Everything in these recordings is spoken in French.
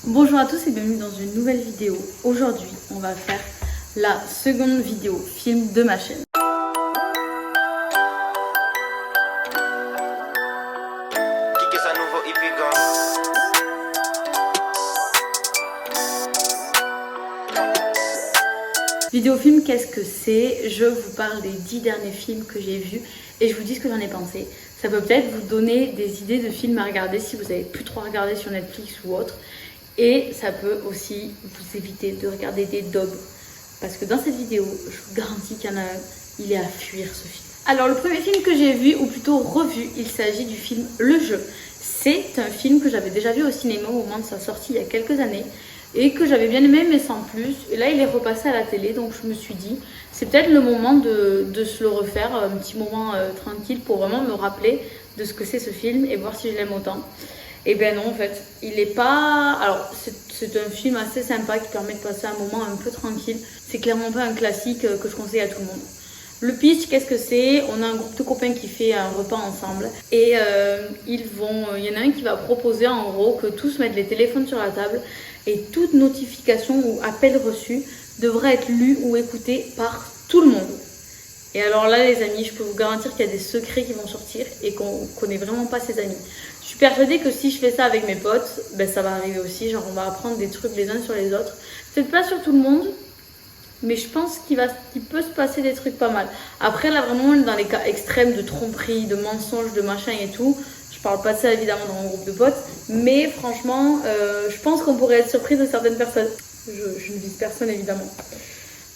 Bonjour à tous et bienvenue dans une nouvelle vidéo. Aujourd'hui, on va faire la seconde vidéo film de ma chaîne. Vidéo film, qu'est-ce que c'est? Je vous parle des 10 derniers films que j'ai vus et je vous dis ce que j'en ai pensé. Ça peut peut-être vous donner des idées de films à regarder si vous n'avez plus trop regardé sur Netflix ou autre. Et ça peut aussi vous éviter de regarder des daubes. Parce que dans cette vidéo, je vous garantis qu'il y en a un, il est à fuir ce film. Alors le premier film que j'ai vu, ou plutôt revu, il s'agit du film Le Jeu. C'est un film que j'avais déjà vu au cinéma au moment de sa sortie il y a quelques années. Et que j'avais bien aimé mais sans plus. Et là il est repassé à la télé, donc je me suis dit, c'est peut-être le moment de se le refaire, un petit moment tranquille pour vraiment me rappeler de ce que c'est ce film et voir si je l'aime autant. Et ben non, en fait, il est pas... Alors, c'est un film assez sympa qui permet de passer un moment un peu tranquille. C'est clairement pas un classique que je conseille à tout le monde. Le pitch, qu'est-ce que c'est? On a un groupe de copains qui fait un repas ensemble. Et il y en a un qui va proposer en gros que tous mettent les téléphones sur la table. Et toute notification ou appel reçu devra être lu ou écouté par tout le monde. Et alors là, les amis, je peux vous garantir qu'il y a des secrets qui vont sortir et qu'on connaît vraiment pas ses amis. Je suis persuadée que si je fais ça avec mes potes, ben ça va arriver aussi. Genre, on va apprendre des trucs les uns sur les autres. Peut-être pas sur tout le monde, mais je pense qu'il peut se passer des trucs pas mal. Après, là, vraiment, dans les cas extrêmes de tromperie, de mensonges, de machin et tout, je parle pas de ça évidemment dans mon groupe de potes, mais franchement, je pense qu'on pourrait être surprise de certaines personnes. Je ne vise personne évidemment.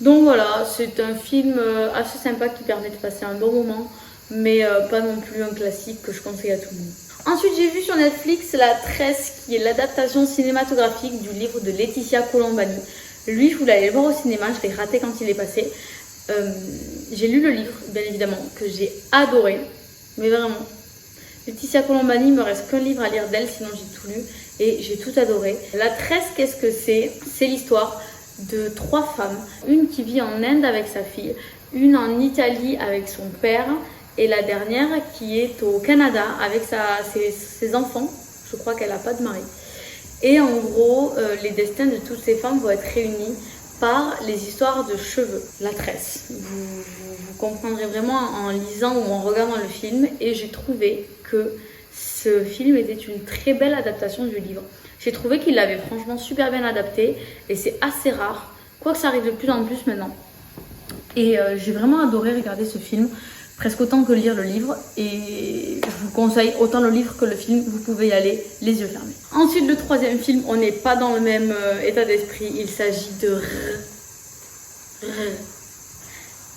Donc voilà, c'est un film assez sympa qui permet de passer un bon moment, mais pas non plus un classique que je conseille à tout le monde. Ensuite, j'ai vu sur Netflix La Tresse, qui est l'adaptation cinématographique du livre de Laetitia Colombani. Lui, je voulais aller le voir au cinéma, je l'ai raté quand il est passé. J'ai lu le livre, bien évidemment, que j'ai adoré, mais vraiment. Laetitia Colombani, il me reste qu'un livre à lire d'elle, sinon j'ai tout lu, et j'ai tout adoré. La Tresse, qu'est-ce que c'est? C'est l'histoire de 3 femmes, une qui vit en Inde avec sa fille, une en Italie avec son père, et la dernière qui est au Canada avec ses enfants. Je crois qu'elle n'a pas de mari. Et en gros, les destins de toutes ces femmes vont être réunis par les histoires de cheveux. La Tresse. Vous comprendrez vraiment en lisant ou en regardant le film. Et j'ai trouvé que ce film était une très belle adaptation du livre. J'ai trouvé qu'il l'avait franchement super bien adapté. Et c'est assez rare. Quoique ça arrive de plus en plus maintenant. Et j'ai vraiment adoré regarder ce film. Presque autant que lire le livre, et je vous conseille autant le livre que le film, vous pouvez y aller les yeux fermés. Ensuite, le troisième film, on n'est pas dans le même état d'esprit, il s'agit de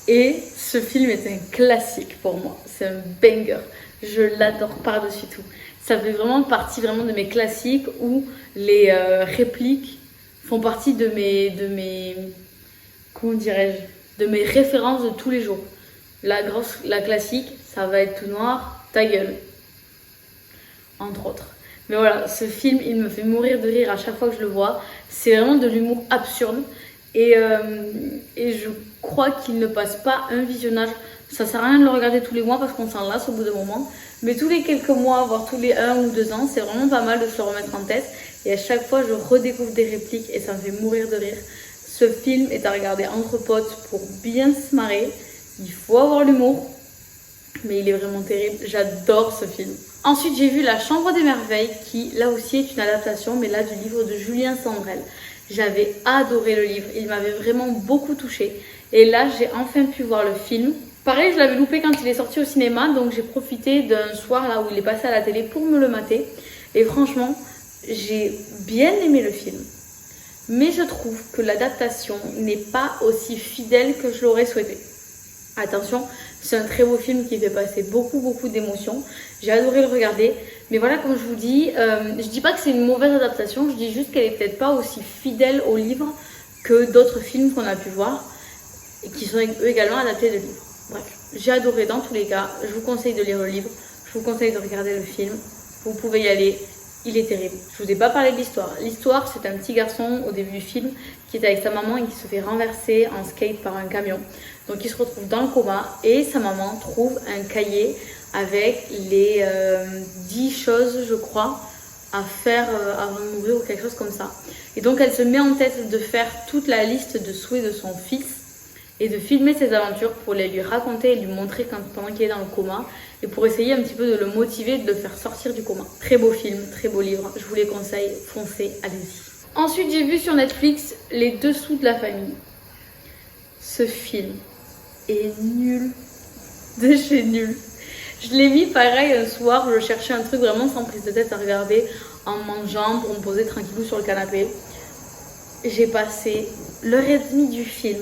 Et ce film est un classique pour moi, c'est un banger, je l'adore par-dessus tout. Ça fait vraiment partie de mes classiques où les répliques font partie de mes comment dirais-je, de mes références de tous les jours. La classique, ça va être tout noir, ta gueule. Entre autres. Mais voilà, ce film, il me fait mourir de rire à chaque fois que je le vois. C'est vraiment de l'humour absurde. Et je crois qu'il ne passe pas un visionnage. Ça sert à rien de le regarder tous les mois parce qu'on s'en lasse au bout d'un moment. Mais tous les quelques mois, voire tous les 1 ou 2 ans, c'est vraiment pas mal de se le remettre en tête. Et à chaque fois, je redécouvre des répliques et ça me fait mourir de rire. Ce film est à regarder entre potes pour bien se marrer. Il faut avoir l'humour, mais il est vraiment terrible. J'adore ce film. Ensuite, j'ai vu La Chambre des Merveilles, qui là aussi est une adaptation, mais là du livre de Julien Sandrel. J'avais adoré le livre, il m'avait vraiment beaucoup touchée. Et là, j'ai enfin pu voir le film. Pareil, je l'avais loupé quand il est sorti au cinéma, donc j'ai profité d'un soir là où il est passé à la télé pour me le mater. Et franchement, j'ai bien aimé le film. Mais je trouve que l'adaptation n'est pas aussi fidèle que je l'aurais souhaité. Attention, c'est un très beau film qui fait passer beaucoup d'émotions. J'ai adoré le regarder. Mais voilà, comme je vous dis, je dis pas que c'est une mauvaise adaptation. Je dis juste qu'elle est peut-être pas aussi fidèle au livre que d'autres films qu'on a pu voir. Et qui sont eux également adaptés de livres. Bref, j'ai adoré dans tous les cas. Je vous conseille de lire le livre. Je vous conseille de regarder le film. Vous pouvez y aller. Il est terrible. Je vous ai pas parlé de l'histoire. L'histoire, c'est un petit garçon au début du film qui est avec sa maman et qui se fait renverser en skate par un camion. Donc il se retrouve dans le coma et sa maman trouve un cahier avec les 10 choses, je crois, à faire avant de mourir ou quelque chose comme ça. Et donc elle se met en tête de faire toute la liste de souhaits de son fils et de filmer ses aventures pour les lui raconter et lui montrer pendant qu'il est dans le coma et pour essayer un petit peu de le motiver, de le faire sortir du coma. Très beau film, très beau livre, je vous les conseille, foncez, allez-y. Ensuite j'ai vu sur Netflix Les Dessous de la famille. Ce film est nul de chez nul. Je l'ai mis pareil un soir, je cherchais un truc vraiment sans prise de tête à regarder en mangeant pour me poser tranquillou sur le canapé. J'ai passé l'heure et demie du film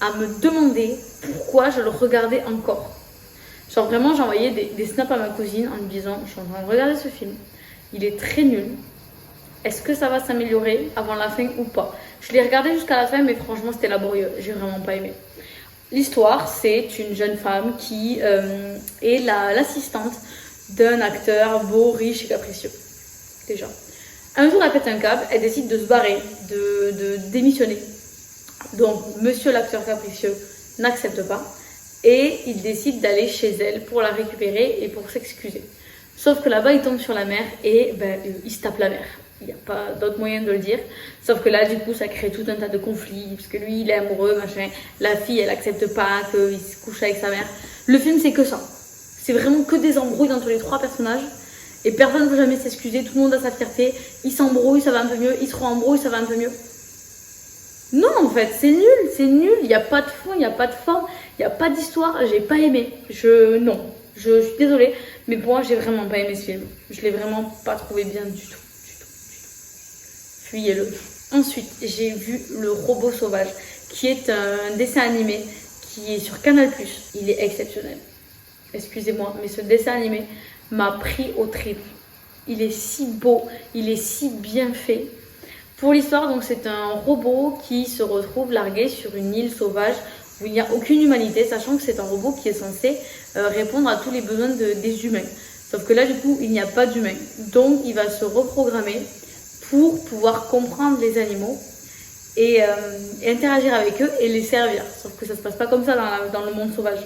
à me demander pourquoi je le regardais encore. Genre vraiment j'envoyais des snaps à ma cousine en me disant je suis en train de regarder ce film, il est très nul, est-ce que ça va s'améliorer avant la fin ou pas? Je l'ai regardé jusqu'à la fin mais franchement c'était laborieux, j'ai vraiment pas aimé. L'histoire c'est une jeune femme qui est l'assistante d'un acteur beau, riche et capricieux. Déjà. Un jour elle pète un câble, elle décide de se barrer, de démissionner. Donc monsieur l'acteur capricieux n'accepte pas et il décide d'aller chez elle pour la récupérer et pour s'excuser. Sauf que là-bas il tombe sur la mère et il se tape la mère. Il n'y a pas d'autre moyen de le dire. Sauf que là du coup ça crée tout un tas de conflits parce que lui il est amoureux, machin. La fille elle accepte pas qu'il se couche avec sa mère. Le film c'est que ça. C'est vraiment que des embrouilles entre les trois personnages. Et personne ne veut jamais s'excuser, tout le monde a sa fierté. Ils s'embrouillent, ça va un peu mieux. Ils se re-embrouillent, ça va un peu mieux. Non, en fait, c'est nul. Il n'y a pas de fond, il n'y a pas de forme, il n'y a pas d'histoire. J'ai pas aimé. Non, je suis désolée. Mais pour moi, j'ai vraiment pas aimé ce film. Je l'ai vraiment pas trouvé bien du tout. Fuyez-le. Ensuite, j'ai vu Le Robot Sauvage, qui est un dessin animé qui est sur Canal+. Il est exceptionnel. Excusez-moi, mais ce dessin animé m'a pris au trip. Il est si beau, il est si bien fait. Pour l'histoire, donc c'est un robot qui se retrouve largué sur une île sauvage où il n'y a aucune humanité, sachant que c'est un robot qui est censé répondre à tous les besoins des humains. Sauf que là, du coup, il n'y a pas d'humains. Donc, il va se reprogrammer pour pouvoir comprendre les animaux et interagir avec eux et les servir. Sauf que ça ne se passe pas comme ça dans le monde sauvage.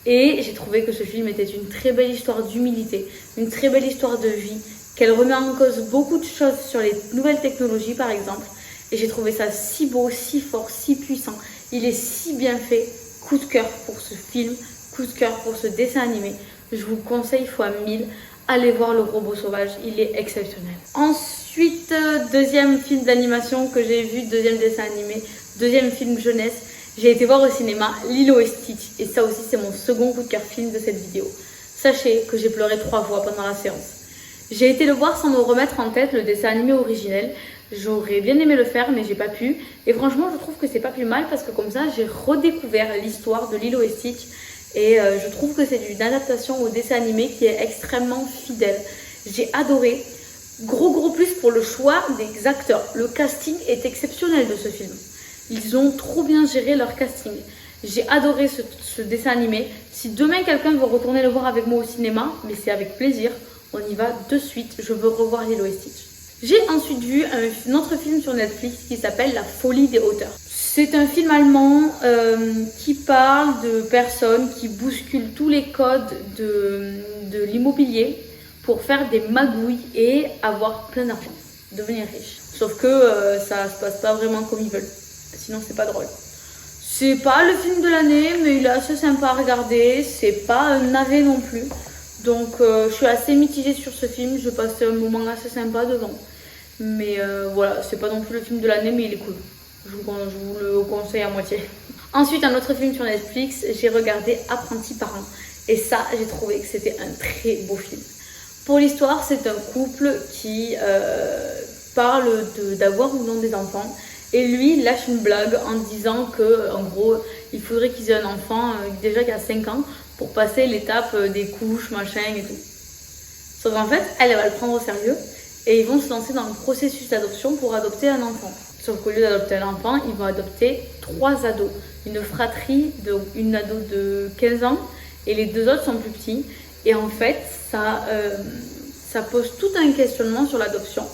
Et j'ai trouvé que ce film était une très belle histoire d'humilité, une très belle histoire de vie, qu'elle remet en cause beaucoup de choses sur les nouvelles technologies par exemple. Et j'ai trouvé ça si beau, si fort, si puissant. Il est si bien fait. Coup de cœur pour ce film, coup de cœur pour ce dessin animé. Je vous conseille fois 1000, allez voir Le Robot Sauvage, il est exceptionnel. Ensuite, deuxième film d'animation que j'ai vu, deuxième dessin animé, deuxième film jeunesse. J'ai été voir au cinéma Lilo et Stitch et ça aussi c'est mon second coup de cœur film de cette vidéo. Sachez que j'ai pleuré 3 fois pendant la séance. J'ai été le voir sans me remettre en tête le dessin animé originel. J'aurais bien aimé le faire mais j'ai pas pu. Et franchement je trouve que c'est pas plus mal parce que comme ça j'ai redécouvert l'histoire de Lilo et Stitch. Et je trouve que c'est une adaptation au dessin animé qui est extrêmement fidèle. J'ai adoré. Gros plus pour le choix des acteurs. Le casting est exceptionnel de ce film. Ils ont trop bien géré leur casting. J'ai adoré ce dessin animé. Si demain quelqu'un veut retourner le voir avec moi au cinéma, mais c'est avec plaisir, on y va de suite. Je veux revoir Lilo et Stitch. J'ai ensuite vu un autre film sur Netflix qui s'appelle La Folie des hauteurs. C'est un film allemand qui parle de personnes qui bousculent tous les codes de l'immobilier pour faire des magouilles et avoir plein d'argent, devenir riche. Sauf que ça se passe pas vraiment comme ils veulent. Sinon c'est pas drôle. C'est pas le film de l'année mais il est assez sympa à regarder. C'est pas un navet non plus. Donc je suis assez mitigée sur ce film. Je passe un moment assez sympa devant. Mais voilà, c'est pas non plus le film de l'année mais il est cool. Je vous le conseille à moitié. Ensuite un autre film sur Netflix. J'ai regardé Apprentis parents. Et ça j'ai trouvé que c'était un très beau film. Pour l'histoire c'est un couple qui parle d'avoir ou non des enfants. Et lui, il lâche une blague en disant que, en gros, il faudrait qu'ils aient un enfant déjà il y a 5 ans pour passer l'étape des couches, machin et tout. Sauf qu'en fait, elle va le prendre au sérieux et ils vont se lancer dans le processus d'adoption pour adopter un enfant. Sauf qu'au lieu d'adopter un enfant, ils vont adopter 3 ados. Une fratrie, une ado de 15 ans et les 2 autres sont plus petits. Et en fait, ça pose tout un questionnement sur l'adoption.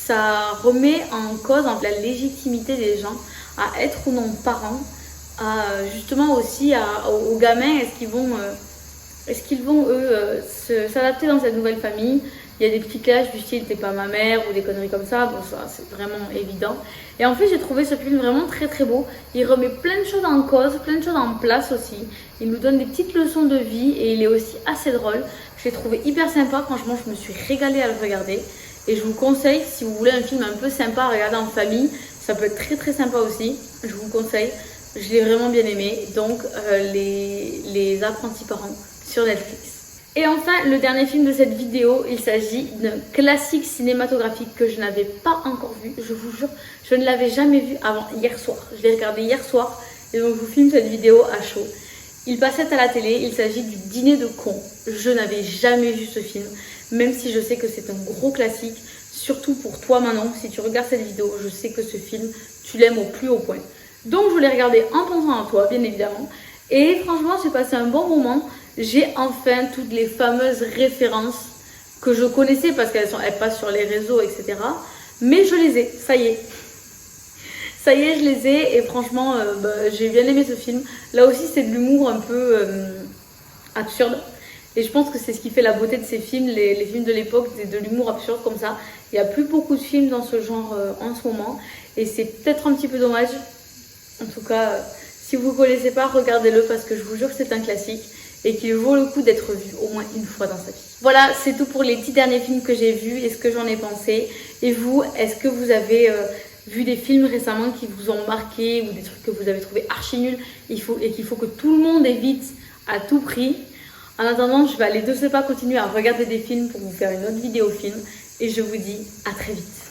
Ça remet en cause la légitimité des gens à être ou non parents, justement aussi aux gamins, est-ce qu'ils vont eux s'adapter dans cette nouvelle famille? Il y a des petits clashs du style t'es pas ma mère ou des conneries comme ça, bon ça c'est vraiment évident. Et en fait j'ai trouvé ce film vraiment très très beau. Il remet plein de choses en cause, plein de choses en place aussi. Il nous donne des petites leçons de vie et il est aussi assez drôle. Je l'ai trouvé hyper sympa, franchement je me suis régalée à le regarder. Et je vous conseille, si vous voulez un film un peu sympa à regarder en famille, ça peut être très très sympa aussi, je vous conseille. Je l'ai vraiment bien aimé, donc les apprentis parents sur Netflix. Et enfin, le dernier film de cette vidéo, il s'agit d'un classique cinématographique que je n'avais pas encore vu. Je vous jure, je ne l'avais jamais vu avant hier soir. Je l'ai regardé hier soir et donc je vous filme cette vidéo à chaud. Il passait à la télé, il s'agit du Dîner de cons. Je n'avais jamais vu ce film, même si je sais que c'est un gros classique. Surtout pour toi Manon, si tu regardes cette vidéo, je sais que ce film, tu l'aimes au plus haut point. Donc je l'ai regardé en pensant à toi, bien évidemment. Et franchement, j'ai passé un bon moment. J'ai enfin toutes les fameuses références que je connaissais parce qu'elles passent sur les réseaux, etc. Mais je les ai, ça y est. Ça y est, je les ai et franchement, j'ai bien aimé ce film. Là aussi, c'est de l'humour un peu absurde. Et je pense que c'est ce qui fait la beauté de ces films, les films de l'époque, c'est de l'humour absurde comme ça. Il n'y a plus beaucoup de films dans ce genre en ce moment. Et c'est peut-être un petit peu dommage. En tout cas, si vous ne connaissez pas, regardez-le parce que je vous jure que c'est un classique et qu'il vaut le coup d'être vu au moins une fois dans sa vie. Voilà, c'est tout pour les 10 derniers films que j'ai vus et ce que j'en ai pensé. Et vous, est-ce que vous avez vu des films récemment qui vous ont marqué ou des trucs que vous avez trouvé archi nuls et qu'il faut que tout le monde évite à tout prix? En attendant, je vais aller de ce pas continuer à regarder des films pour vous faire une autre vidéo film et je vous dis à très vite.